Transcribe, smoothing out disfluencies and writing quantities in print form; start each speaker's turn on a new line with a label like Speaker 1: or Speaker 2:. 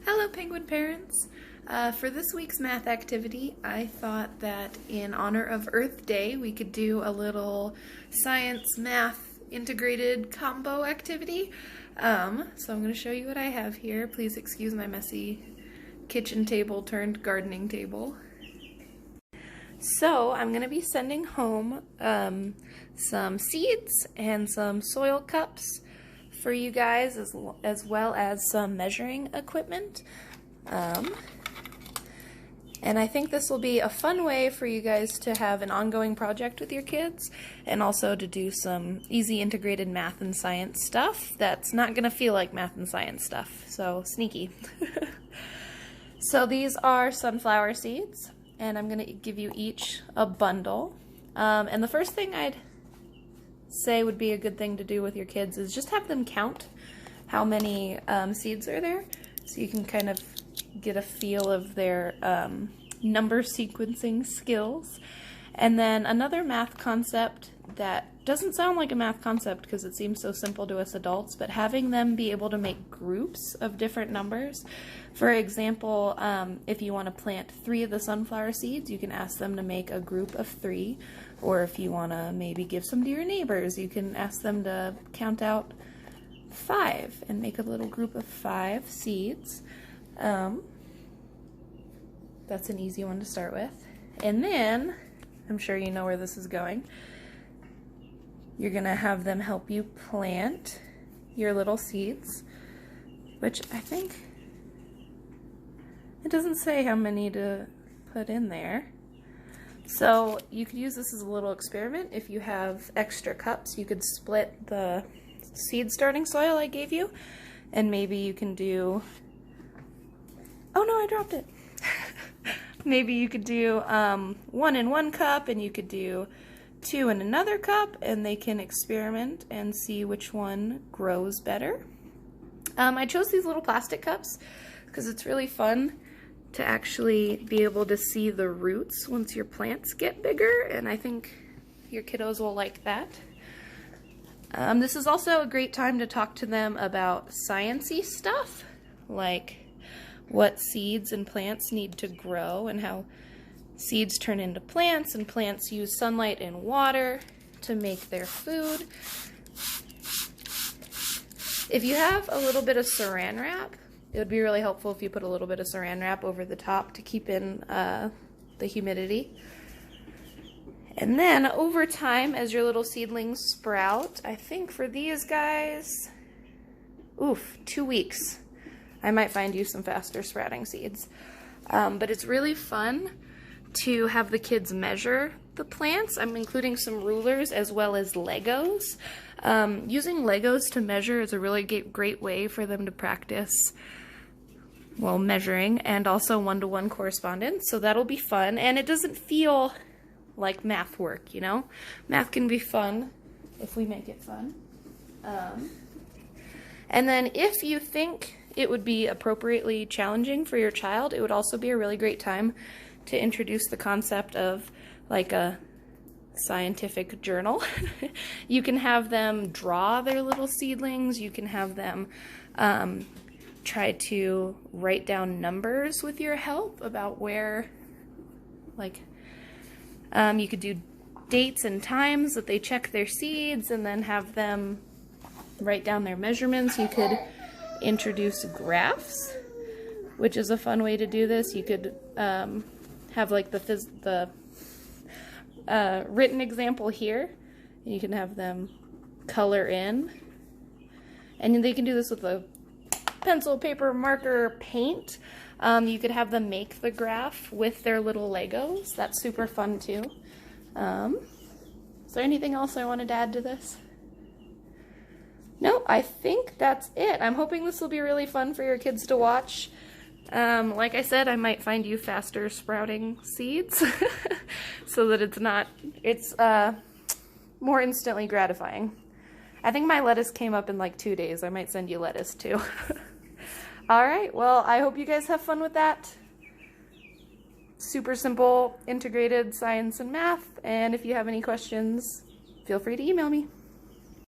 Speaker 1: Hello, penguin parents! For this week's math activity, I thought that in honor of Earth Day, we could do a little science math integrated combo activity. So I'm going to show you what I have here. Please excuse my messy kitchen table turned gardening table. So I'm going to be sending home some seeds and some soil cups for you guys, as well as some measuring equipment. And I think this will be a fun way for you guys to have an ongoing project with your kids, and also to do some easy integrated math and science stuff that's not going to feel like math and science stuff. So sneaky. So these are sunflower seeds, and I'm going to give you each a bundle. And the first thing I'd say would be a good thing to do with your kids is just have them count how many seeds are there, so you can kind of get a feel of their number sequencing skills. And then another math concept that doesn't sound like a math concept because it seems so simple to us adults, but having them be able to make groups of different numbers. For example, if you want to plant 3 of the sunflower seeds, you can ask them to make a group of 3. Or if you want to maybe give some to your neighbors, you can ask them to count out 5 and make a little group of 5 seeds. That's an easy one to start with. And then, I'm sure you know where this is going, you're going to have them help you plant your little seeds, which I think, it doesn't say how many to put in there. So you could use this as a little experiment. If you have extra cups, you could split the seed starting soil I gave you, and maybe you can do, oh no, I dropped it. Maybe you could do 1 in 1 cup, and you could do 2 in another cup, and they can experiment and see which one grows better. I chose these little plastic cups because it's really fun to actually be able to see the roots once your plants get bigger, and I think your kiddos will like that. This is also a great time to talk to them about science-y stuff, like what seeds and plants need to grow and how seeds turn into plants, and plants use sunlight and water to make their food. If you have a little bit of saran wrap, it would be really helpful if you put a little bit of saran wrap over the top to keep in the humidity. And then over time, as your little seedlings sprout, I think for these guys, 2 weeks, I might find you some faster sprouting seeds. But it's really fun to have the kids measure the plants. I'm including some rulers as well as Legos. Using Legos to measure is a really great way for them to practice, well, measuring, and also one-to-one correspondence, so that'll be fun. And it doesn't feel like math work, you know? Math can be fun if we make it fun. And then if you think it would be appropriately challenging for your child, it would also be a really great time to introduce the concept of like a scientific journal. You can have them draw their little seedlings. You can have them try to write down numbers with your help about where, like, you could do dates and times that they check their seeds, and then have them write down their measurements. You could introduce graphs, which is a fun way to do this. You could have like the written example here, and you can have them color in, and they can do this with a pencil, paper, marker, paint. You could have them make the graph with their little Legos. That's super fun too. Is there anything else I wanted to add to this? No, I think that's it. I'm hoping this will be really fun for your kids to watch. Like I said, I might find you faster sprouting seeds so that it's more instantly gratifying. I think my lettuce came up in like 2 days. I might send you lettuce too. All right, well, I hope you guys have fun with that. Super simple, integrated science and math. And if you have any questions, feel free to email me.